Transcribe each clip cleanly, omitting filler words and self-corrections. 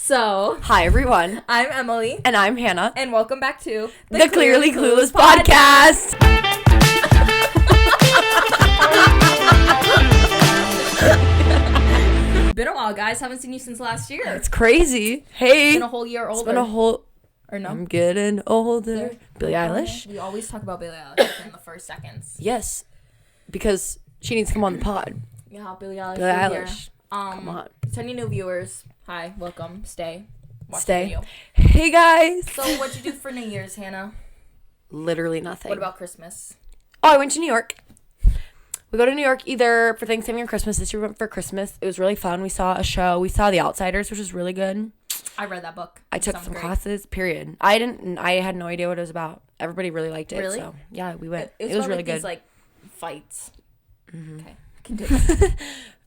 So, hi everyone. I'm Emily. And I'm Hannah. And welcome back to the Clearly Clueless podcast. Been a while, guys. Haven't seen you since last year. It's crazy. Hey. It's been a whole year older. It's been a whole... Or no? I'm getting older. Billie Eilish. We always talk about Billie Eilish in the first seconds. Yes. Because she needs to come on the pod. Yeah, Billie Eilish. Billie Eilish. Come on. To any new viewers, hi, welcome, stay. Watch Stay. The video. Hey, guys. So, what'd you do for New Year's, Hannah? Literally nothing. What about Christmas? Oh, I went to New York. We go to New York either for Thanksgiving or Christmas. This year we went for Christmas. It was really fun. We saw a show. We saw The Outsiders, which was really good. I read that book. I took some classes, period. I had no idea what it was about. Everybody really liked it. Really? So, yeah, we went. It was really like good. These, like, fights. Mm-hmm. Okay. Continue.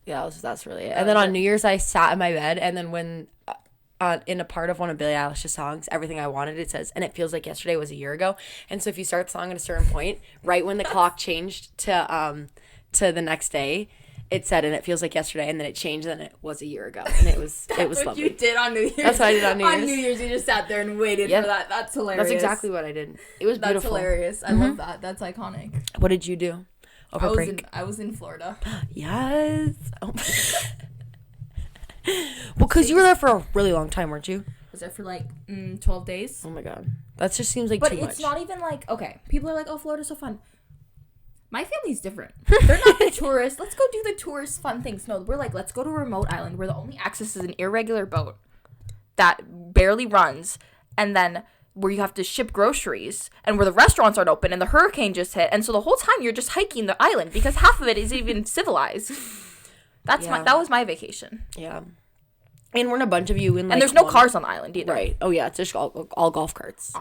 Yeah, that's really it. And then on New Year's, I sat in my bed, and then when in a part of one of Billie Eilish's songs, Everything I Wanted, it says, and it feels like yesterday was a year ago. And so if you start the song at a certain point, right when the clock changed to the next day, it said, and it feels like yesterday, and then it changed, and then it was a year ago, and it was what lovely. You did on New Year's. That's what I did on New Year's. On New Year's, you just sat there and waited for that. That's hilarious. That's exactly what I did. It was beautiful. That's hilarious. I love that. That's iconic. What did you do over break? I was in Florida. Yes. Oh. Well, because you were there for a really long time, weren't you? I was there for like 12 days. Oh my god. That just seems like too much. But it's not even like, okay, people are like, oh, Florida's so fun. My family's different. They're not the tourists. Let's go do the tourist fun things. No, we're like, let's go to a remote island where the only access is an irregular boat that barely runs, and then where you have to ship groceries, and where the restaurants aren't open, and the hurricane just hit, and so the whole time you're just hiking the island because half of it isn't even civilized. That was my vacation. Yeah. And we're in a bunch of you in like, and there's no cars on the island either. Right. Oh yeah, it's just all golf carts.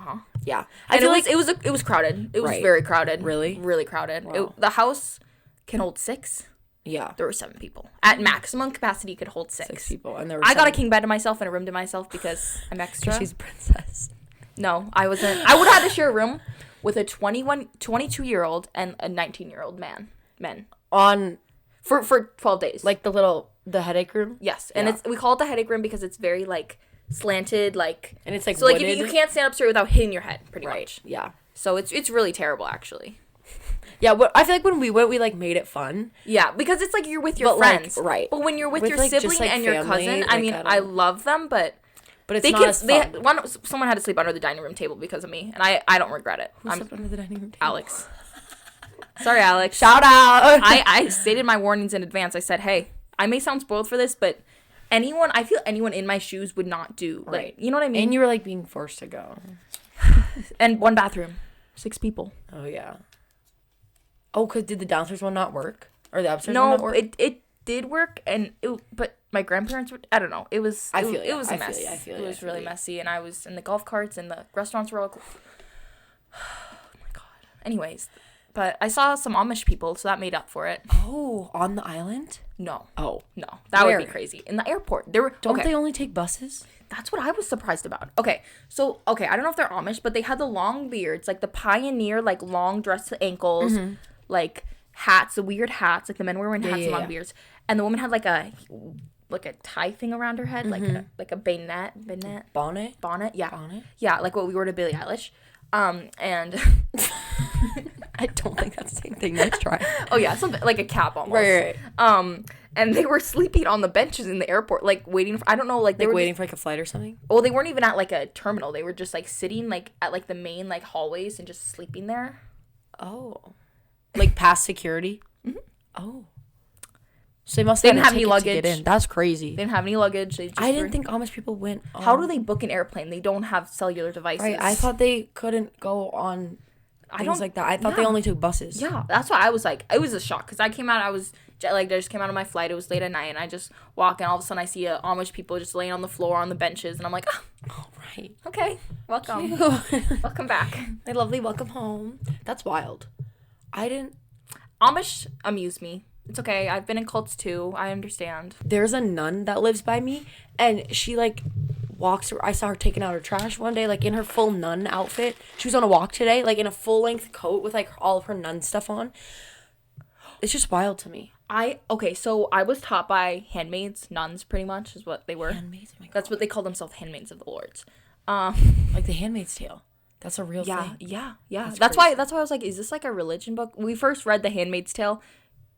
Yeah. I feel like it was crowded. It was very crowded. Really? Really crowded. Wow. The house can hold 6. Yeah. There were 7 people. At maximum capacity could hold 6. 6 people. And there were I got a king bed to myself and a room to myself because I'm extra. She's a princess. No, I wasn't. I would have had to share a room with a 22-year-old and a 19-year-old men. For 12 days. Like the headache room? Yes. And we call it the headache room because it's very like slanted, like, and it's like so like you can't stand up straight without hitting your head pretty much. Yeah. So it's really terrible actually. Yeah, I feel like when we went, we like made it fun. Yeah, because it's like you're with your friends. Like, right. But when you're with your like, sibling just, like, and your family, cousin, like, I mean, I love them, but it's not as fun. Someone had to sleep under the dining room table because of me, and I don't regret it. Who slept under the dining room table? Alex. Sorry, Alex. Shout out. I stated my warnings in advance. I said, hey, I may sound spoiled for this, but I feel anyone in my shoes would not do. Like, right. You know what I mean? And you were like being forced to go. And 1 bathroom. 6 people. Oh, yeah. Oh, because did the downstairs one not work? Or the upstairs one not work? No, it did work, but my grandparents would, I don't know. It was a mess. It was really messy, and I was in the golf carts, and the restaurants were all oh my god. Anyways, but I saw some Amish people, so that made up for it. Oh, on the island? No. Oh. No. That would be crazy. In the airport. Don't they only take buses? That's what I was surprised about. Okay, I don't know if they're Amish, but they had the long beards, like the pioneer, like long dress to ankles, like hats, the weird hats, like the men were wearing hats and long beards, and the woman had like a tie thing around her head, like a bonnet, yeah, like what we wore to Billie Eilish, and I don't think that's the same thing. Let's try. Oh yeah, something like a cap almost. Right. And they were sleeping on the benches in the airport, like waiting for, I don't know, like they were waiting for like a flight or something. Well, they weren't even at like a terminal. They were just like sitting like at like the main like hallways and just sleeping there. Oh, like past security. Oh, so they must. They didn't have any luggage. That's crazy. They didn't have any luggage. I didn't think Amish people went. How do they book an airplane? They don't have cellular devices. Right. I thought they couldn't go on things like that. I thought they only took buses. Yeah, that's why I was like, it was a shock because I came out. I was jet lagged. I just came out of my flight. It was late at night, and I just walk, and all of a sudden I see Amish people just laying on the floor on the benches, and I'm like, oh, all right, okay, welcome, welcome back, my lovely, welcome home. That's wild. Amish amuse me. It's okay. I've been in cults too. I understand. There's a nun that lives by me, and she like walks. I saw her taking out her trash one day, like in her full nun outfit. She was on a walk today, like in a full length coat with like all of her nun stuff on. It's just wild to me. So I was taught by handmaids, nuns, pretty much is what they were. Handmaids? Oh my God. That's what they call themselves, handmaids of the Lords. Like The Handmaid's Tale. That's a real thing. Yeah. That's why I was like, is this like a religion book? We first read The Handmaid's Tale.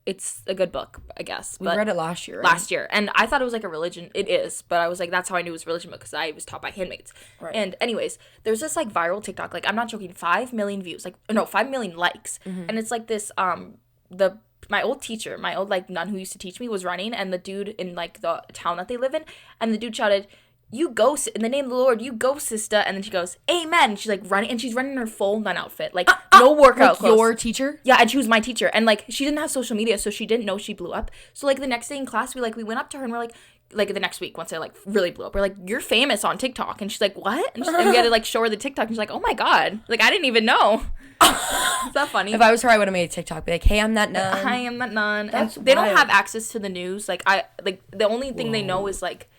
It's a good book, I guess. We read it last year, right? Last year. And I thought it was like a religion. It is. But I was like, that's how I knew it was a religion book, because I was taught by handmaids. Right. And anyways, there's this like viral TikTok. Like, I'm not joking. 5 million views. 5 million likes. Mm-hmm. And it's like this, my old teacher, my old like nun who used to teach me was running. And the dude in like the town that they live in. And the dude shouted, "You go, in the name of the Lord, you go, sister." And then she goes, "Amen." And she's like running, and she's running in her full nun outfit, like no workout clothes. Your teacher? Yeah, and she was my teacher, and like she didn't have social media, so she didn't know she blew up. So like the next day in class, we went up to her and we're like the next week once I like really blew up, we're like, "You're famous on TikTok," and she's like, "What?" And we had to like show her the TikTok, and she's like, "Oh my God, like I didn't even know." Is that funny? If I was her, I would have made a TikTok, be like, "Hey, I'm that nun. I am that nun." That's and they wild. don't have access to the news. Like the only thing they know is like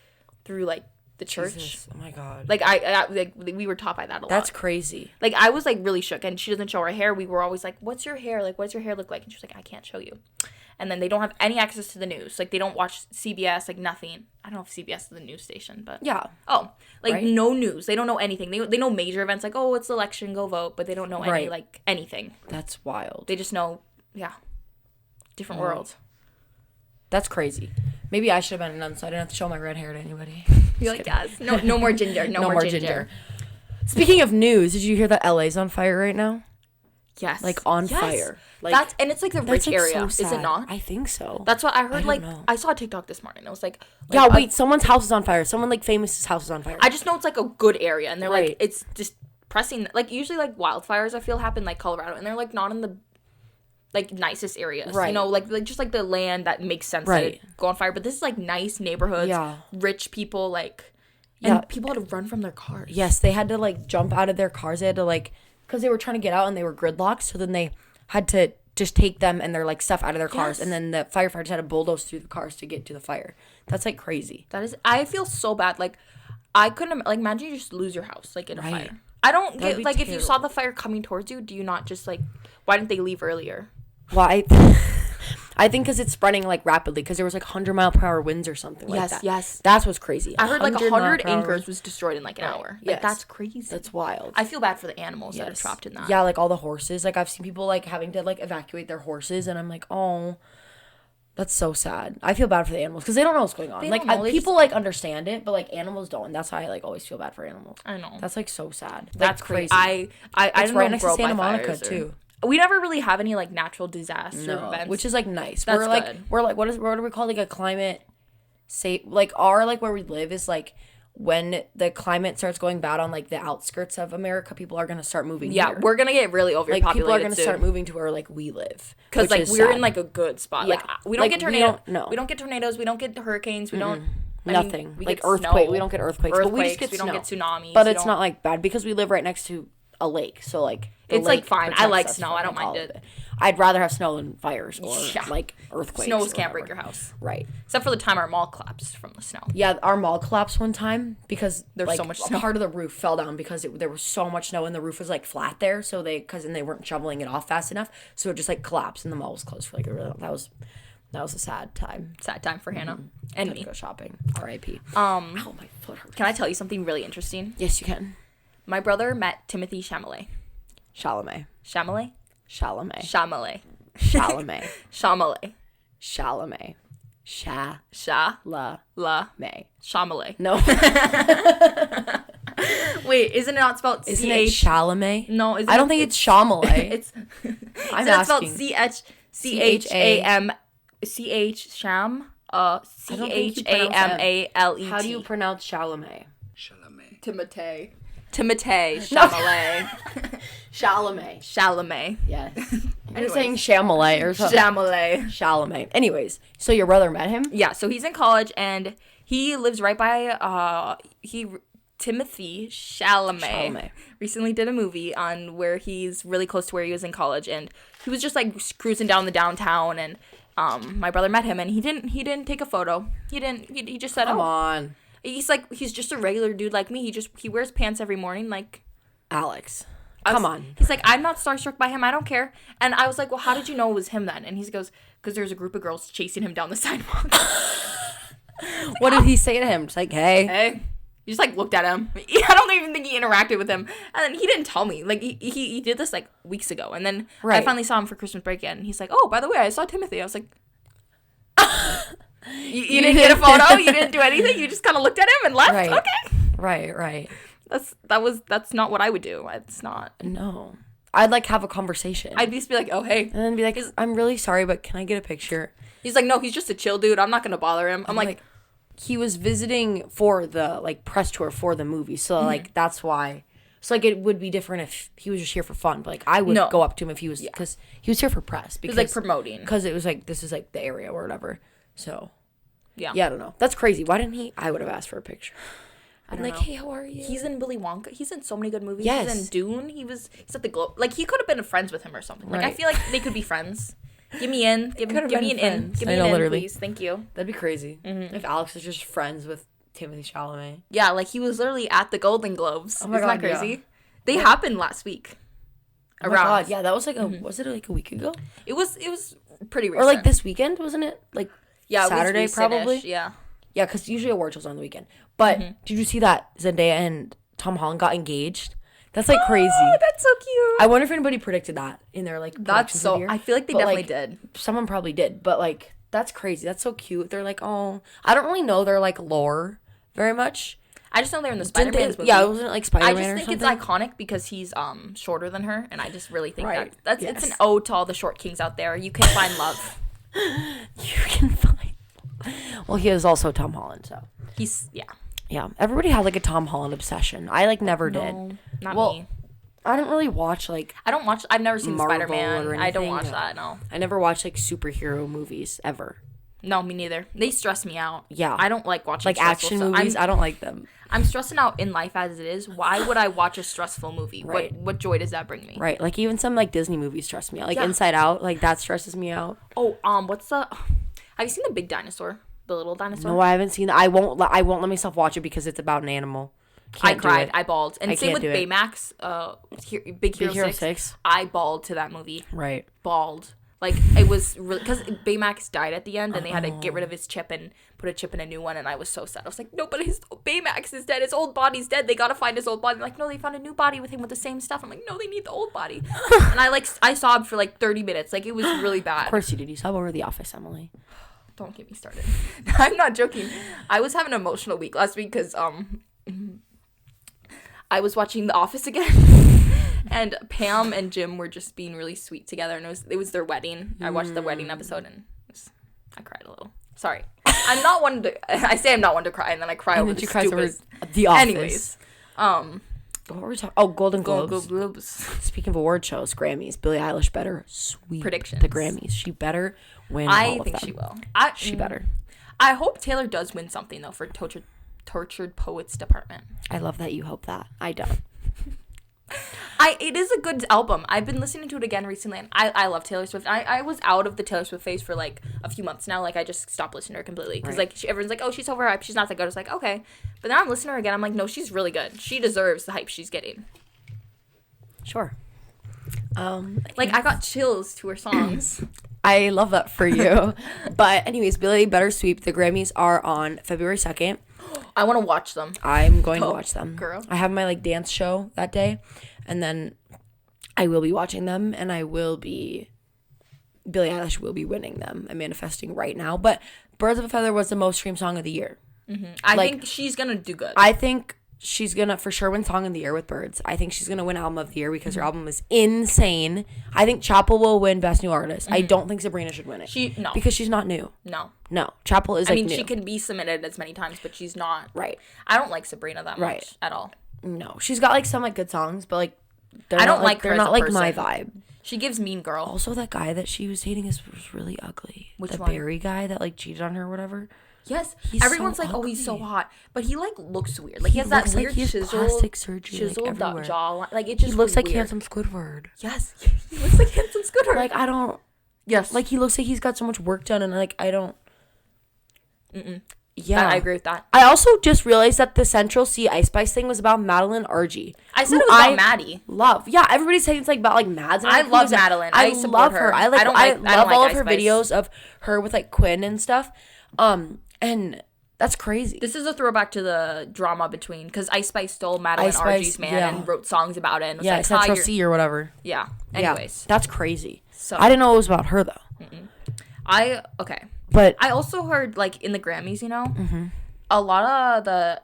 through like the church. Jesus. Oh my God. Like we were taught by that a lot. That's crazy. Like I was like really shook, and she doesn't show her hair. We were always like, "What's your hair? Like, what's your hair look like?" And she was like, "I can't show you." And then they don't have any access to the news. Like they don't watch CBS, like nothing. I don't know if CBS is the news station, but yeah. Oh, like right? No news. They don't know anything. They know major events like, "Oh, it's the election, go vote," but they don't know any like anything. That's wild. They just know, different world. That's crazy. Maybe I should have been a nun so I didn't have to show my red hair to anybody. You're like, yes. No more ginger. No more ginger. Speaking of news, did you hear that LA's on fire right now? Yes. Like on fire. Like and it's like the rich area, so is it not? I think so. That's what I heard. I don't know. I saw a TikTok this morning. It was like someone's house is on fire. Someone like famous's house is on fire. I just know it's like a good area, and they're like, it's just pressing. Like usually like wildfires I feel happen like Colorado, and they're like not in the like nicest areas, right? You know, like just like the land that makes sense to go on fire. But this is like nice neighborhoods, rich people, like, and people had to run from their cars. Yes, they had to like jump out of their cars. They had to like, because they were trying to get out and they were gridlocked. So then they had to just take them and their like stuff out of their cars, and then the firefighters had to bulldoze through the cars to get to the fire. That's like crazy. That is, I feel so bad. Like I couldn't like imagine you just lose your house like in a fire. I don't get like terrible. If you saw the fire coming towards you, do you not just like, why didn't they leave earlier? Well, I think because it's spreading like rapidly, because there was like 100-mile-per-hour winds or something like that. Yes. That's what's crazy. I heard like 100 acres was destroyed in like an hour. Like that's crazy. That's wild. I feel bad for the animals that are trapped in that. Yeah, like all the horses. Like I've seen people like having to like evacuate their horses, and I'm like, oh, that's so sad. I feel bad for the animals because they don't know what's going on. Like people like understand it, but like animals don't, and that's why I like always feel bad for animals. I know. That's like so sad. That's like, crazy. I it's right next to Santa Monica too. We never really have any like natural disaster events, which is like nice. That's we're like what do we call like a climate safe, like our like where we live is like when the climate starts going bad on like the outskirts of America, people are gonna start moving. Yeah, we're gonna get really overpopulated. Like people are gonna start moving to where like we live, because like we're in like a good spot. Yeah. Like we don't get tornadoes. We don't get tornadoes. We don't get hurricanes. We don't. Nothing. We like earthquake. We don't get earthquakes. But we just get snow. We don't get tsunamis. But it's not like bad because we live right next to a lake, so like it's like fine. I like snow. I don't mind it. I'd rather have snow than fires or like earthquakes. Snows can't break your house, right? Except for the time our mall collapsed from the snow. Yeah, our mall collapsed one time because there was so much snow. Part of the roof fell down because there was so much snow and the roof was like flat there. So they weren't shoveling it off fast enough, so it just like collapsed and the mall was closed for like that was a sad time. Sad time for Hannah and me. Go shopping. R.I.P. Ow, my foot hurts. Can I tell you something really interesting? Yes, you can. My brother met Timothy Chalamet. Chalamet. Chalamet. Chalamet. Chalamet. Chalamet. Chalamet. Chalamet. Chalamet. Chalamet. No. Wait, isn't it not spelled Isn't it Chalamet? No, I don't think it's Chalamet. It's I'm asking. Spelled CHAMALE. How do you pronounce Chalamet? Timothy Chalamet. Chalamet. Yes. You're saying Chalamet or something. Chalamet. Anyways, so your brother met him? Yeah, so he's in college and he lives right by Timothy Chalamet recently did a movie on where he's really close to where he was in college, and he was just like cruising down the downtown, and my brother met him and he didn't take a photo. He just said, Come on. He's just a regular dude like me. He wears pants every morning like Alex. Come on. He's like, I'm not starstruck by him. I don't care. And I was like, well, how did you know it was him then? And he goes, because there's a group of girls chasing him down the sidewalk. What did he say to him? Just like, hey. Hey. He just, like, looked at him. I don't even think he interacted with him. And then he didn't tell me. Like, he did this, like, weeks ago. And then I finally saw him for Christmas break again. And he's like, oh, by the way, I saw Timothy. I was like, you didn't get a photo? You didn't do anything? You just kind of looked at him and left? Right. Okay. Right. That's not what I would do. It's not. No. I'd, like, have a conversation. I'd just be like, oh, hey. And then be like, I'm really sorry, but can I get a picture? He's like, no, he's just a chill dude. I'm not going to bother him. I'm like he was visiting for the, like, press tour for the movie. So, like, that's why. So, like, it would be different if he was just here for fun. But, like, I would go up to him if he was, because he was here for press. Because, he was, like, promoting. Because it was, like, this is, like, the area or whatever. So, yeah, I don't know. That's crazy. Why didn't he? I would have asked for a picture. I'm like, know. hey, how are you? He's in Willy Wonka. He's in so many good movies. Yes. He's in Dune. He's at the Globe. Like, he could have been friends with him or something. Like, I feel like they could be friends. Give me in. Give me an in. Give me an in, please. Thank you. That'd be crazy. If Alex is just friends with Timothy Chalamet. Yeah, like, he was literally at the Golden Globes. Oh my Isn't God, that crazy? yeah. They happened last week. Oh my God, yeah, that was like was it like a week ago? It was pretty recent. Or like this weekend, wasn't it? Like Saturday, probably? Yeah. Yeah, because usually award shows on the weekend. But did you see that Zendaya and Tom Holland got engaged? That's like crazy. Oh, that's so cute. I wonder if anybody predicted that in their like. That's so. Year. I feel like they definitely did. Someone probably did, but like that's crazy. That's so cute. They're like, oh, I don't really know their like lore very much. I just know they're in the Spider-Man movie. Yeah, wasn't it like Spider-Man? I just think it's iconic because he's shorter than her, and I just really think that's yes. it's an ode to all the short kings out there. You can find love. You can find. Well, he is also Tom Holland, so he's yeah. Everybody had like a Tom Holland obsession. I like never did. Not me. I don't really watch like. I've never seen Marvel Spider-Man. I don't watch that. No. I never watch like superhero movies ever. No, me neither. They stress me out. Yeah. I don't like watching like action movies. I don't like them. I'm stressing out in life as it is. Why would I watch a stressful movie? Right. What joy does that bring me? Right. Like even some like Disney movies stress me out. Like Inside Out, like that stresses me out. Oh, what's the? Have you seen The Big Dinosaur? The Little Dinosaur? No, I haven't seen that. I won't let myself watch it because it's about an animal. I cried. I bawled. And same with it. Baymax, Big Hero 6. I bawled to that movie. Right. Bawled. Like, it was really... Because Baymax died at the end, and they had to get rid of his chip and put a chip in a new one, and I was so sad. I was like, no, but Baymax is dead. His old body's dead. They gotta find his old body. They're like, no, they found a new body with him with the same stuff. I'm like, no, they need the old body. And I sobbed for, like, 30 minutes. Like, it was really bad. Of course you did. You sobbed over The Office, Emily. Don't get me started. I'm not joking. I was having an emotional week last week because, I was watching The Office again, and Pam and Jim were just being really sweet together, and it was their wedding. I watched the wedding episode, and I cried a little. Sorry. I'm not one to... I say I'm not one to cry, and then I cry over the stupid... The Office. Anyways. What were we talking... Oh, Golden Globes. Globes. Speaking of award shows, Grammys, Billie Eilish better sweep predictions. The Grammys. She better win all of them. I think she will. She better. I hope Taylor does win something, though, for Tortured Poets Department. I love that you hope that. I don't. It is a good album. I've been listening to it again recently, and I love Taylor Swift. I was out of the Taylor Swift phase for like a few months now. Like I just stopped listening to her completely because like everyone's like, oh, she's overhyped. She's not that good. I was like, okay, but now I'm listening to her again. I'm like, no, she's really good. She deserves the hype she's getting. Sure. Like I got chills to her songs. I love that for you. But anyways, Billie better sweep. The Grammys are on February 2nd. I want to watch them. I'm going to watch them. Girl. I have my like dance show that day, and then I will be watching them, and Billie Eilish will be winning them. I'm manifesting right now. But Birds of a Feather was the most streamed song of the year. Mm-hmm. I think she's going to do good. I think she's going to for sure win Song of the Year with Birds. I think she's going to win Album of the Year because her album is insane. I think Chapel will win Best New Artist. I don't think Sabrina should win it. No. Because she's not new. No. Chapel is new. She can be submitted as many times, but she's not. Right. I don't like Sabrina that much at all. No. She's got like some like good songs, but like I don't like her they're as not a like person. my vibe. She gives Mean Girl. Also, that guy that she was dating was really ugly. Which the one? Barry guy that like cheated on her or whatever. Yes, He's everyone's so like, ugly. "Oh, he's so hot," but he like looks weird. Like he has that weird chiseled plastic surgery, chiseled like, jaw. Like it just he looks like weird. handsome Squidward. Yes, he looks like handsome Squidward. Like I don't. Yes, like he looks like he's got so much work done, and like I don't. Yeah. I agree with that. I also just realized that the Central C Ice Spice thing was about Madeline Argy. I said it was about Maddie. Love. Yeah, everybody's saying it's like about like Mads. And I love Madeline. I support love her. I don't love like all Ice of her Spice. videos of her with like Quinn and stuff. And that's crazy. This is a throwback to the drama between, because Ice Spice stole Madeline Argy's man and wrote songs about it. And was like, Central C or whatever. Yeah. Anyways. Yeah, that's crazy. So I didn't know it was about her though. Okay. But I also heard, like, in the Grammys, a lot of a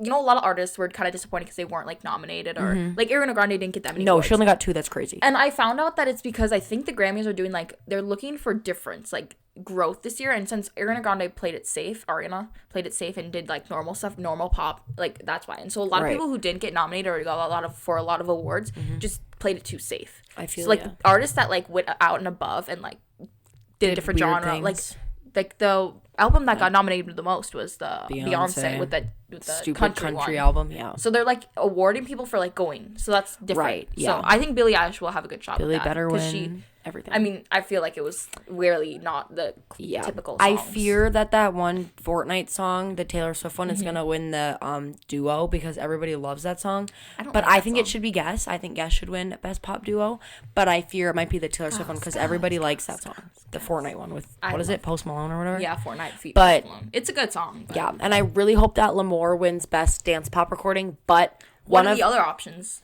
lot of artists were kind of disappointed because they weren't, like, nominated, or like Ariana Grande didn't get that many awards. She only got 2. That's crazy. And I found out that it's because I think the Grammys are doing, like, they're looking for difference, like, growth this year. And since Ariana played it safe and did, like, normal stuff, normal pop, like, that's why. And so a lot of people who didn't get nominated or got a lot of awards just played it too safe. I feel so, like, artists that, like, went out and above and, like, did a different genre, things. like the album that got nominated the most was the Beyonce with the stupid country one. album. Yeah. So they're, like, awarding people for, like, going. So that's different. Right. Yeah. So I think Billie Eilish will have a good shot. Billie with that, better win everything. I mean, I feel like it was really not the typical songs. I fear that one Fortnite song, the Taylor Swift one, is gonna win the duo because everybody loves that song. I think it should be Guess. I think Guess should win Best Pop Duo. But I fear it might be the Taylor Swift one because everybody likes that song. The Fortnite one with Post Malone or whatever. Yeah, Fortnite feat. But Post Malone. It's a good song. But. Yeah, and I really hope that L'Amour wins Best Dance Pop Recording. But one of the other options.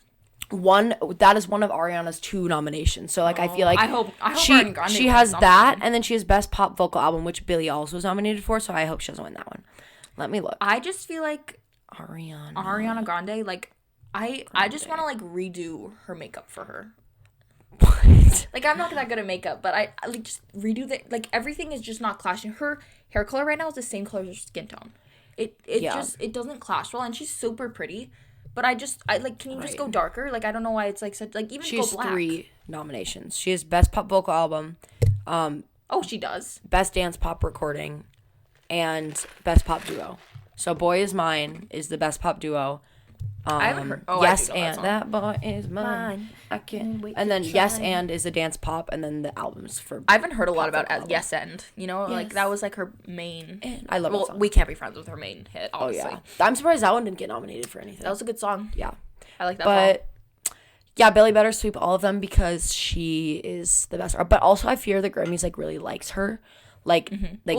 That is one of Ariana's 2 nominations. So, like, I feel like I hope she has that, and then she has Best Pop Vocal Album, which Billie also was nominated for. So I hope she doesn't win that one. Let me look. I just feel like Ariana Grande, like, I just want to, like, redo her makeup for her. What? Like, I'm not that good at makeup, but I like just redo like, everything is just not clashing. Her hair color right now is the same color as her skin tone. It doesn't clash well, and she's super pretty. But I like, can you just go darker? Like, I don't know why it's, like, such, like, even she go has black. 3 nominations. She has Best Pop Vocal Album. She does. Best Dance Pop Recording, and Best Pop Duo. So Boy Is Mine is the Best Pop Duo. I haven't heard. Yes, and that boy is mine. I can't wait. And then Yes and is a dance pop, and then the albums for. I haven't heard a lot about Yes and. Like, that was, like, her main. And I love that song. We Can't Be Friends with her main hit. Obviously. Oh yeah, I'm surprised that one didn't get nominated for anything. That was a good song. Yeah, I like that. But yeah, Billie better sweep all of them because she is the best. But also, I fear the Grammys, like, really likes her. Like,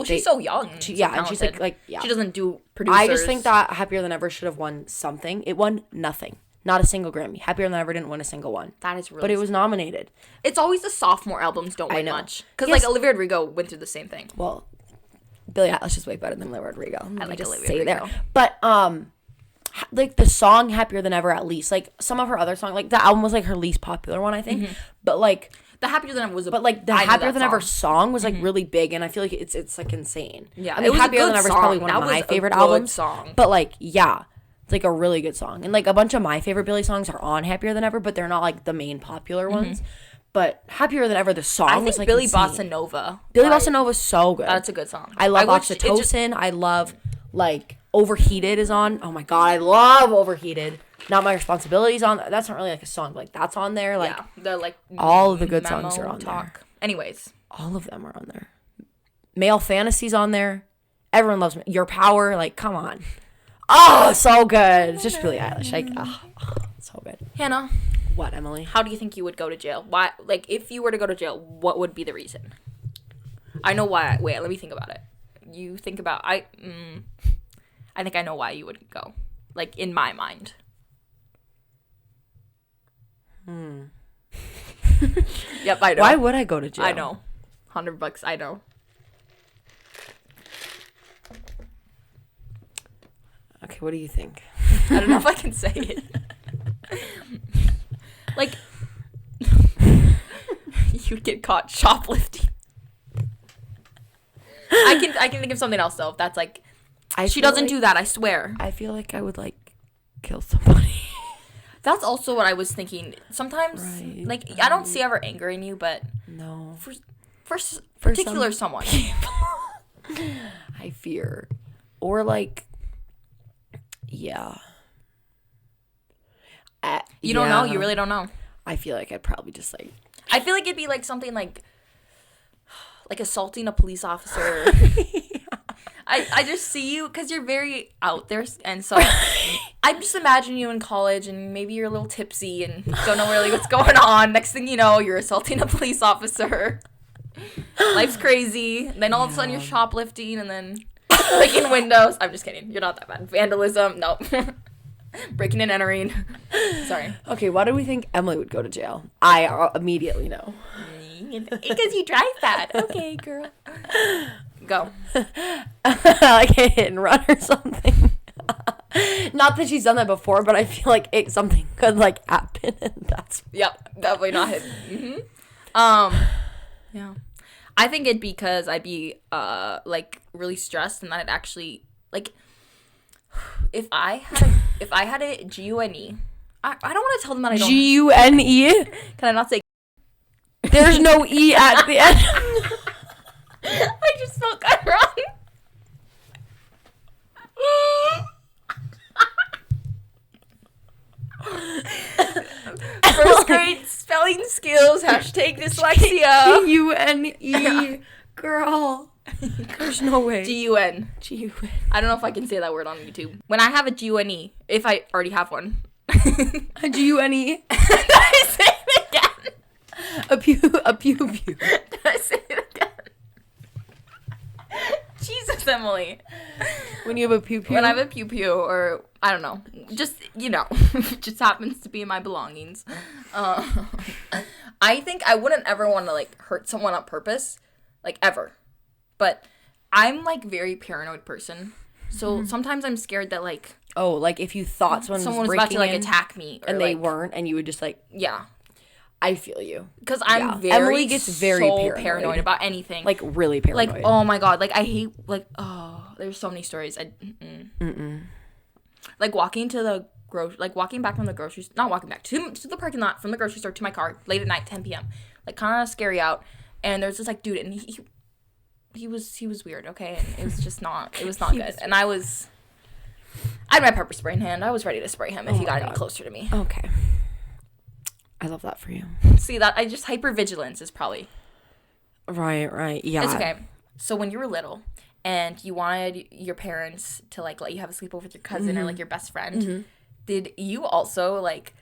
she's so young. And she's like she doesn't do producers. I just think that Happier Than Ever should have won something. It won nothing. Not a single Grammy. Happier Than Ever didn't win a single one. That is really. But it was nominated. It's always the sophomore albums don't win much. Because, like, Olivia Rodrigo went through the same thing. Well, Billie Eilish is way better than Olivia Rodrigo. I like Olivia Rodrigo. There. But like, the song Happier Than Ever, at least, like, some of her other songs, like, the album was, like, her least popular one, I think. But, like, the Happier Than Ever was the Happier Than Ever song was, like, really big, and I feel like it's like, insane. Yeah, I mean, it was Happier a good Than Ever is song. probably one of my favorite albums. Song. But, like, yeah, it's, like, a really good song. And, like, a bunch of my favorite Billie songs are on Happier Than Ever, but they're not, like, the main popular ones. But Happier Than Ever, the song was, like, Billie insane. Bossa Nova. Billie Bossa Nova is so good. That's a good song. I love Oxytocin. I love, like, Overheated is on. Oh, my God, I love Overheated. Not My Responsibilities on. That's not really, like, a song. Like, that's on there. Like, the, like, all of the good songs are on there. Anyways. All of them are on there. Male Fantasies on there. Everyone loves me. Your Power. Like, come on. Oh, so good. It's just Billie Eilish. Like, so good. Hannah. What, Emily? How do you think you would go to jail? Why? Like, if you were to go to jail, what would be the reason? I know why. Wait, let me think about it. You think about... I think I know why you would go. Like, in my mind. Yep, I know. Why would I go to jail? I know. $100, I know. Okay, what do you think? I don't know if I can say it. Like, you'd get caught shoplifting. I can think of something else though. If that's like, she doesn't do that. I swear. I feel like I would like kill somebody. That's also what I was thinking. Sometimes, like, I don't see ever anger in you, but no, for particular someone, I fear, or like, yeah. You don't know. You really don't know. I feel like I'd probably just like. I feel like it'd be like something like assaulting a police officer. I just see you because you're very out there, and so I just imagine you in college, and maybe you're a little tipsy and don't know really what's going on. Next thing you know, you're assaulting a police officer. Life's crazy. And then all of a sudden you're shoplifting, and then breaking windows. I'm just kidding. You're not that bad. Vandalism. No. Breaking and entering. Sorry. Okay, why do we think Emily would go to jail? I immediately know. Because you drive bad. Okay, girl. Go. Like a hit and run or something. Not that she's done that before, but I feel like something could like happen, and that's. Yep, definitely not hit. Yeah. I think it'd be because I'd be like really stressed, and that I'd actually like if I had a GUNE. I don't want to tell them that I don't. GUNE? Can I not say? There's no E at the end. I just spelled that wrong. First grade spelling skills, #dyslexia. GUNE. Girl. There's no way. GUN. I don't know if I can say that word on YouTube. When I have a GUNE, if I already have one. A GUNE. Did I say it again? A pew. Did I say it again? Jesus, Emily. When you have a pew. When I have a pew, or I don't know, just just happens to be in my belongings. I think I wouldn't ever want to like hurt someone on purpose, like ever. But I'm like very paranoid person, so sometimes I'm scared that like like if you thought someone was about to like attack me, or, and they weren't, and you would just like I feel you. Because I'm very Emily gets very paranoid about anything. Like, really paranoid. Like, oh my God. Like, I hate, like, there's so many stories. Like, walking back from the grocery store, not walking back, to the parking lot from the grocery store to my car, late at night, 10 p.m. Like, kind of scary out. And there's this, like, dude, and he was weird, okay? And it was just not, it was not good. And I had my pepper spray in hand. I was ready to spray him if he got any closer to me. Okay. I love that for you. See, that I just hypervigilance is probably right. Yeah, it's okay. So when you were little and you wanted your parents to like let you have a sleepover with your cousin or like your best friend, did you also like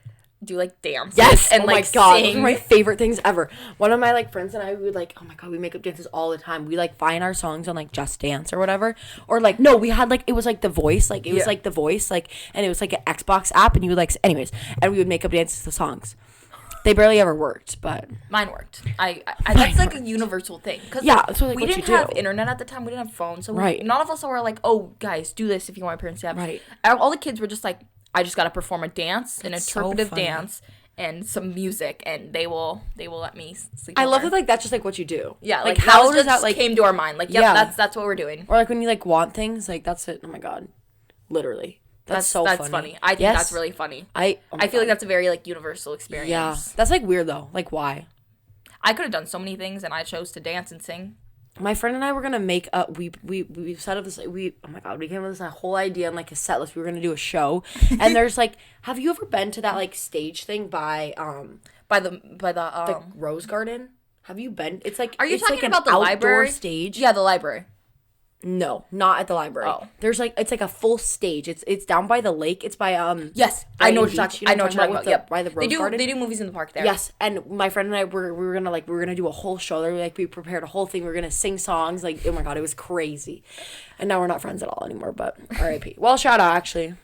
do like dances? Yes. And oh like my God, sing? those are my favorite things ever. One of my like friends and I, we would like, oh my God, we make up dances all the time. We like find our songs on like Just Dance or whatever, or like no, we had like it was like The Voice, like it was like The Voice, like, and it was like an Xbox app, and you would like anyways, and we would make up dances to songs. They barely ever worked, but mine worked. I that's like a universal thing. Cause so like we didn't have internet at the time. We didn't have phones, so none of us were like, "Oh, guys, do this if you want my parents to have." Right. All the kids were just like, "I just got to perform a dance, an interpretive dance, and some music, and they will let me sleep." I love that like that's just like what you do. Yeah, like how does that like came to our mind? Like, that's what we're doing. Or like when you like want things, like that's it. Oh my God, literally. That's so funny. I think that's really funny. I feel like that's a very like universal experience. Yeah, that's like weird though. Like why? I could have done so many things, and I chose to dance and sing. My friend and I were gonna make a we set up this oh my God, we came with this whole idea on like a set list. We were gonna do a show, and there's like, have you ever been to that like stage thing by the Rose Garden? Have you been? It's like, are you talking like about the library stage? Yeah, the library. No, not at the library. Oh. There's like it's like a full stage. It's down by the lake. It's by yes, I know what you're talking about. Yep, by the Rose Garden. They do movies in the park there. Yes, and my friend and I we were gonna do a whole show there. Like we prepared a whole thing. We were gonna sing songs. Like, oh my God, it was crazy. And now we're not friends at all anymore. But R.I.P. Well, shout out actually.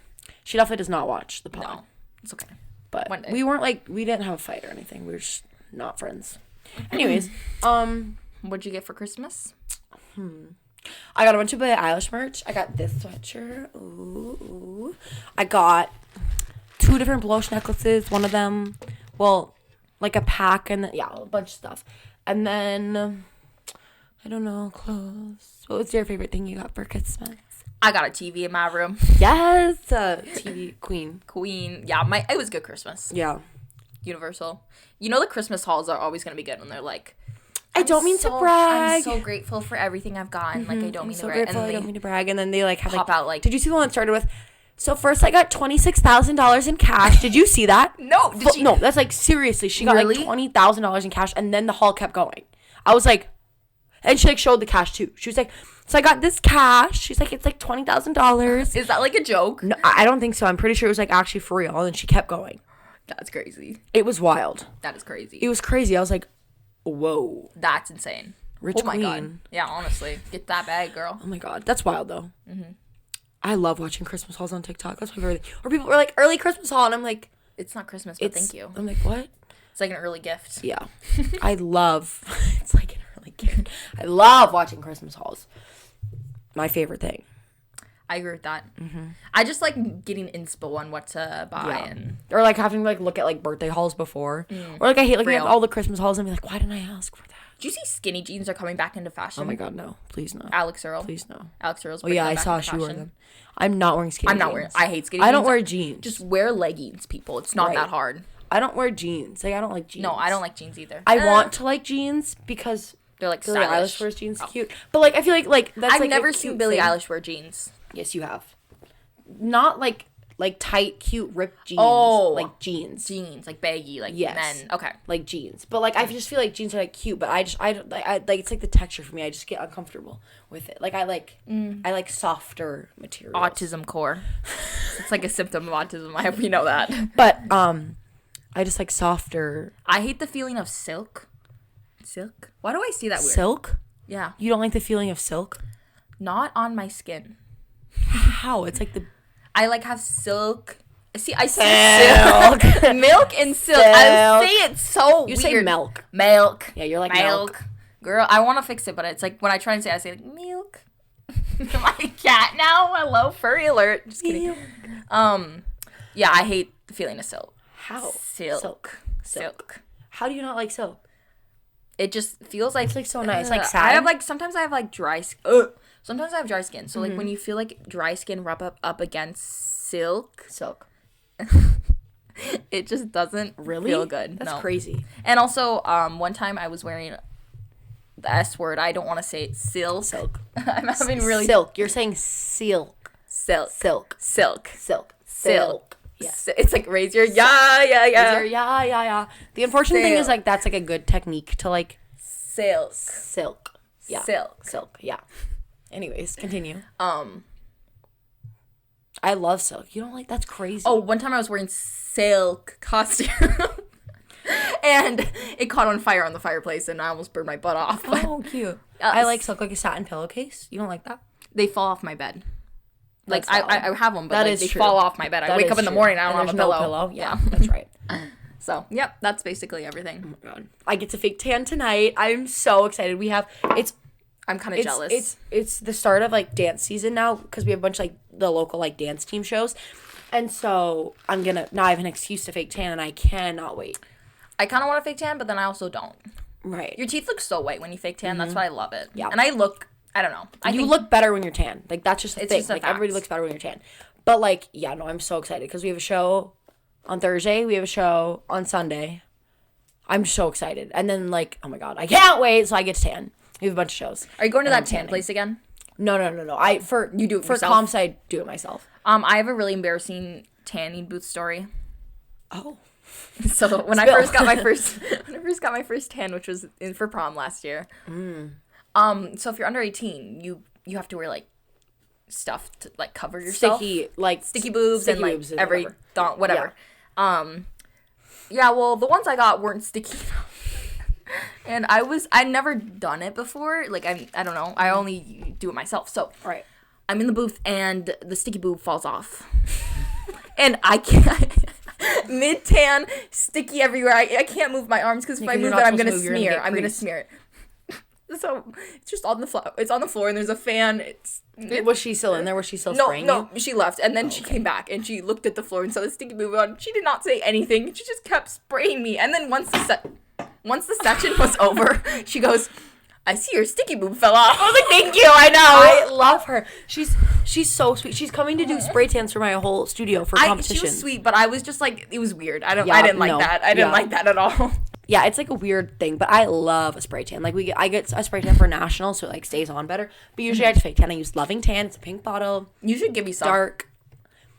She definitely does not watch the pod. No, it's okay. But one day. We weren't like, we didn't have a fight or anything. We were just not friends. Anyways, what'd you get for Christmas? I got a bunch of Billie Eilish merch. I got this sweatshirt. Ooh. I got 2 different blush necklaces. One of them, well, like a pack and a bunch of stuff. And then, I don't know, clothes. What was your favorite thing you got for Christmas? I got a TV in my room. Yes, TV queen. Yeah, it was a good Christmas. Yeah. Universal. You know the Christmas hauls are always going to be good when they're like, I don't mean to brag. I'm so grateful for everything I've gotten. Like, I don't mean to brag. I don't mean to brag. And then they like have pop out like. Did you see the one that started with? So first I got $26,000 in cash. Did you see that? No. No, that's like seriously. She got like $20,000 in cash, and then the haul kept going. I was like, And she, like, showed the cash, too. She was like, so I got this cash. She's like, it's, like, $20,000. Is that, like, a joke? No, I don't think so. I'm pretty sure it was, like, actually for real. And she kept going. That's crazy. It was wild. That is crazy. It was crazy. I was like, whoa. That's insane. Rich my queen. God. Yeah, honestly. Get that bag, girl. Oh, my God. That's wild, though. Mm-hmm. I love watching Christmas hauls on TikTok. That's my favorite thing. Or people were like, early Christmas haul. And I'm like, it's not Christmas, but thank you. I'm like, what? It's like an early gift. Yeah. I love, it's like an early gift. I love watching Christmas hauls. My favorite thing. I agree with that. Mm-hmm. I just like getting inspo on what to buy or like having to like look at like birthday hauls before, or like I hate looking at all the Christmas hauls and be like, why didn't I ask for that? Do you see skinny jeans are coming back into fashion? Oh my God, no! Please no. Alex Earl, please no. Alex Earl's. Oh yeah, I saw she wore them. I'm not wearing skinny. I'm not jeans. wearing. I hate skinny. jeans. I don't wear jeans. Just wear leggings, people. It's not that hard. I don't wear jeans. Like I don't like jeans. No, I don't like jeans either. I want to like jeans because they're like Billie stylish. Eilish wears jeans, cute. But like I feel like that's I've like never seen Billie Eilish wear jeans. Yes, you have. Not like tight, cute, ripped jeans. Oh, like jeans, like baggy, like men. Okay, like jeans. But like I just feel like jeans are like cute, but I like it's like the texture for me. I just get uncomfortable with it. Like I like softer materials. Autism core. It's like a symptom of autism. I hope you know that. But I just like softer. I hate the feeling of silk. Silk. Why do I see that weird? Silk? Yeah. You don't like the feeling of silk? Not on my skin. How? It's like the. I like have silk. See, I say silk. Milk and silk. I say it so weird. You say milk. Milk. Yeah, you're like milk. Girl, I want to fix it, but it's like when I try and say it, I say like milk. My cat now. Hello, furry alert. Just kidding. Yeah, I hate the feeling of silk. How? Silk. How do you not like silk? It just feels like it's like so nice, like satin. I have like sometimes I have like dry skin. Sometimes I have dry skin, so like when you feel like dry skin rub up against silk, it just doesn't feel good. That's crazy. And also, one time I was wearing the S word. I don't want to say it. Silk. I'm having really silk. You're saying silk. Silk. Yeah. It's like raise your yeah. The unfortunate thing is like that's like a good technique to like silk. Yeah. Silk. Yeah. Anyways, continue. I love silk. You don't like that's crazy. Oh, one time I was wearing silk costume. And it caught on fire on the fireplace and I almost burned my butt off. Oh, cute. I like silk, like a satin pillowcase. You don't like that? They fall off my bed. Like I have them, but that like, is they true. fall off my bed. I wake up in the morning, I don't have a pillow. No pillow. Yeah, that's right. So, yep, that's basically everything. Oh my God. I get to fake tan tonight. I'm so excited. I'm kind of jealous. It's the start of like dance season now because we have a bunch of like the local like dance team shows. And so now I have an excuse to fake tan and I cannot wait. I kind of want to fake tan, but then I also don't. Right. Your teeth look so white when you fake tan. Mm-hmm. That's why I love it. Yeah. And I don't know. You look better when you're tan. Like that's just the thing. Just like everybody looks better when you're tan. But like, yeah, no, I'm so excited because we have a show on Thursday. We have a show on Sunday. I'm so excited. And then like, oh my God, I can't wait. So I get to tan. We have a bunch of shows. Are you going to that tan place again? No. You do it for yourself? Comps, I do it myself. I have a really embarrassing tanning booth story. Oh. So when I first got my first tan, which was for prom last year. So if you're under 18, you have to wear like stuff to like cover yourself. Sticky boobs and like every whatever. Yeah, well, the ones I got weren't sticky. And I'd never done it before. Like I don't know. I only do it myself. So right. I'm in the booth and the sticky boob falls off. And I can't mid tan, sticky everywhere. I can't move my arms because if I move it, I'm gonna smear. I'm gonna smear it. So it's just on the floor. It's on the floor and there's a fan. Was she still in there? Was she still spraying you? No, she left and then she came back and she looked at the floor and saw the sticky boob on. She did not say anything. She just kept spraying me. And then once the session was over, she goes, I see your sticky boob fell off. I was like, thank you, I know. I love her. She's so sweet. She's coming to do spray tans for my whole studio for competition. She was sweet, but I was just like, it was weird. I didn't like that. I didn't like that at all. Yeah, it's like a weird thing, but I love a spray tan. Like I get a spray tan for national, so it like stays on better. But usually I just fake tan. I use Loving Tan. It's a pink bottle. You should give me some. Dark.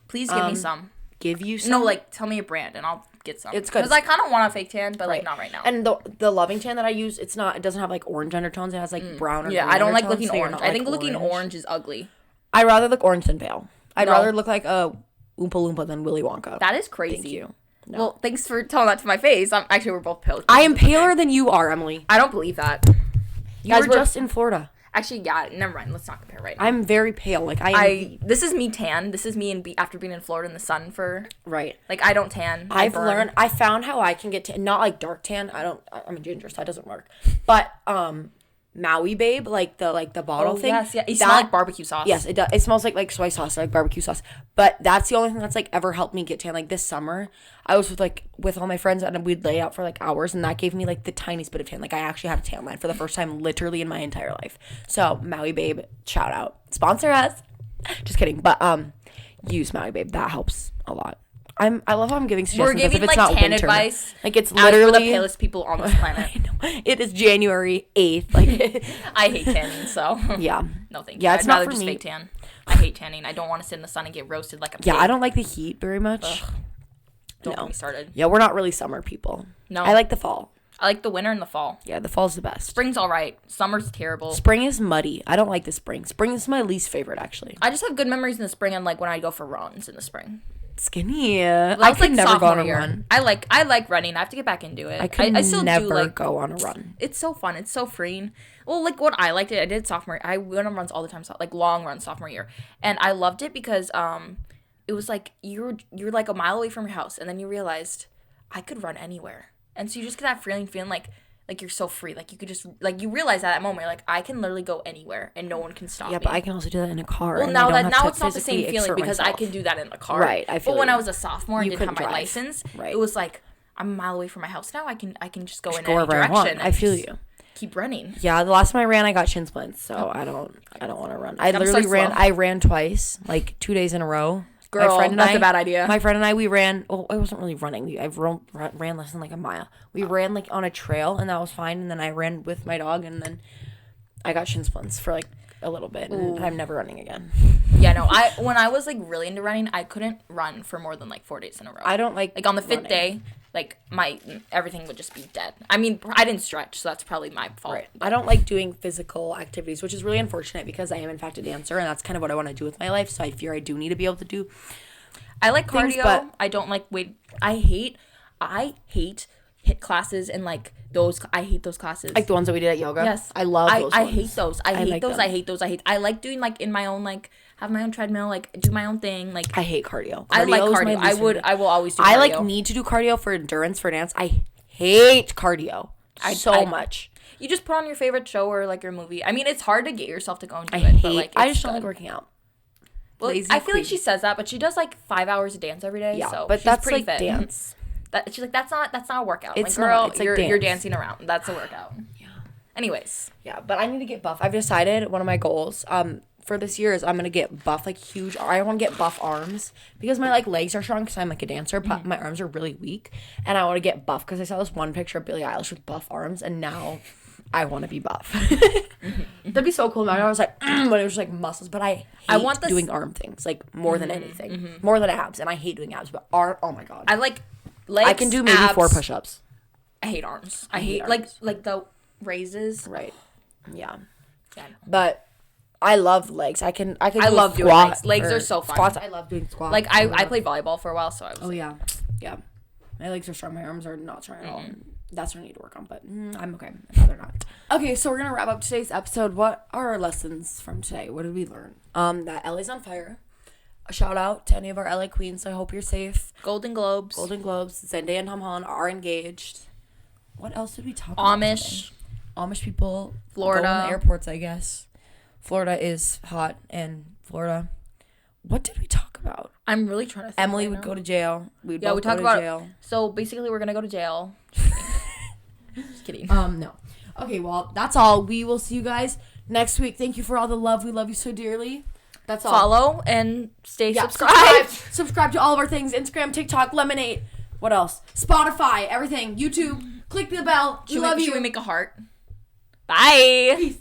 Please give me some. Give you some? No, like tell me a brand and I'll get some. It's good. Because I kind of want a fake tan, but like not right now. And the loving tan that I use, it doesn't have like orange undertones. It has like brown or green I don't like undertones, looking so orange. I think looking orange is ugly. I'd rather look orange than pale. I'd rather look like a Oompa Loompa than Willy Wonka. That is crazy. Thank you. No. Well, thanks for telling that to my face. Actually, we're both pale. I am paler than you are, Emily. I don't believe that. You were just in Florida. Actually, yeah, never mind. Let's not compare right now. I'm very pale. Like this is me tan. This is me after being in Florida in the sun for Like I don't tan. I found how I can get tan, not like dark tan. I'm a ginger, so that doesn't work. But Maui Babe, like the bottle thing. Yes, yeah. It smells like barbecue sauce. Yes, it does. It smells like soy sauce, like barbecue sauce. But that's the only thing that's like ever helped me get tan. Like this summer, I was with all my friends and we'd lay out for like hours, and that gave me like the tiniest bit of tan. Like I actually had a tan line for the first time literally in my entire life. So Maui Babe, shout out, sponsor us. Just kidding, but use Maui Babe. That helps a lot. I love how I'm giving suggestions. We're giving if it's like not tan winter. advice. Like it's literally the palest people on this planet. I know. It is January 8th. Like I hate tanning, so yeah. No thank you. Yeah, it's I'd not rather for just me. fake tan. I hate tanning. I don't want to sit in the sun and get roasted like a pig. Yeah, I don't like the heat very much. Ugh. Don't get me started. Yeah, we're not really summer people. No. I like the fall. I like the winter and the fall. Yeah, the fall's the best. Spring's all right. Summer's terrible. Spring is muddy. I don't like the spring. Spring is my least favorite, actually. I just have good memories in the spring and like when I go for runs in the spring. Skinny. I could never go on a run. I like running. I have to get back into it. I still never go on a run. It's so fun. It's so freeing. Well, like what I liked it, I did sophomore. I went on runs all the time, like long runs sophomore year, and I loved it because it was like you're like a mile away from your house, and then you realized I could run anywhere, and so you just get that feeling like you're so free. Like you could just like you realize at that moment, you're like I can literally go anywhere and no one can stop me. Yeah, but I can also do that in a car. Well, now it's not the same feeling because I can do that in the car. Right. But when I was a sophomore and didn't have my license, right. It was like I'm a mile away from my house. Now I can just go in any direction. I feel you. Keep running. Yeah, the last time I ran, I got shin splints, so I don't want to run. I literally ran. I ran twice, like 2 days in a row. Girl, that's a bad idea. My friend and I, we ran. Well, I wasn't really running. I ran less than like a mile. We ran like on a trail, and that was fine. And then I ran with my dog, and then I got shin splints for like a little bit, and I'm never running again. Yeah, no. When I was like really into running, I couldn't run for more than like 4 days in a row. I don't like on the fifth day. Like everything would just be dead. I mean, I didn't stretch, so that's probably my fault. Right. I don't like doing physical activities, which is really unfortunate because I am in fact a dancer, and that's kind of what I want to do with my life. So I fear I do need to be able to do. I like cardio. But I don't like weight. I hate HIIT classes and like those. I hate those classes. Like the ones that we did at yoga. Yes, I love those. I hate those. I hate those. I like doing like in my own like. Have my own treadmill, like do my own thing. Like I hate cardio. I like cardio. I will always do cardio. I like need to do cardio for endurance for dance. I hate cardio so much. You just put on your favorite show or like your movie. I mean, it's hard to get yourself to go and do but like I just don't like working out. Well, I feel like she says that, but she does like 5 hours of dance every day. Yeah, so but she's that's pretty like fit. dance. She's like that's not a workout. It's like, girl, not. It's like you're dancing around. That's a workout. Yeah. Anyways. Yeah, but I need to get buff. I've decided one of my goals for this year is I'm gonna get buff, like huge. I want to get buff arms because my like legs are strong because I'm like a dancer, but my arms are really weak, and I want to get buff because I saw this one picture of Billie Eilish with buff arms, and now I want to be buff. That'd be so cool. I was like, when it was just like muscles, but I want doing arm things like more than anything, more than abs, and I hate doing abs, but arm. Oh my god, I like legs. I can do maybe abs. 4 push-ups. I hate arms. I hate arms. like the raises. Right. Yeah. Yeah. But I love legs. I love doing legs. Legs are so fun. Squats. I love doing squats. Like I played volleyball for a while, so I was. Oh yeah. My legs are strong. My arms are not strong at all. That's what I need to work on, but I'm okay. I'd rather not. Okay, so we're gonna wrap up today's episode. What are our lessons from today? What did we learn? That LA's on fire. A shout out to any of our LA queens. I hope you're safe. Golden Globes. Zendaya and Tom Holland are engaged. What else did we talk about? Amish people. Florida. Go in the airports, I guess. Florida is hot, and Florida. What did we talk about? I'm really trying to think. Emily would go to jail. We talk about jail. So basically, we're gonna go to jail. Just kidding. No. Okay, well, that's all. We will see you guys next week. Thank you for all the love. We love you so dearly. That's all. Follow and stay subscribed. Subscribe to all of our things. Instagram, TikTok, Lemonade. What else? Spotify, everything. YouTube. Click the bell. We love you. Should we make a heart? Bye. Peace.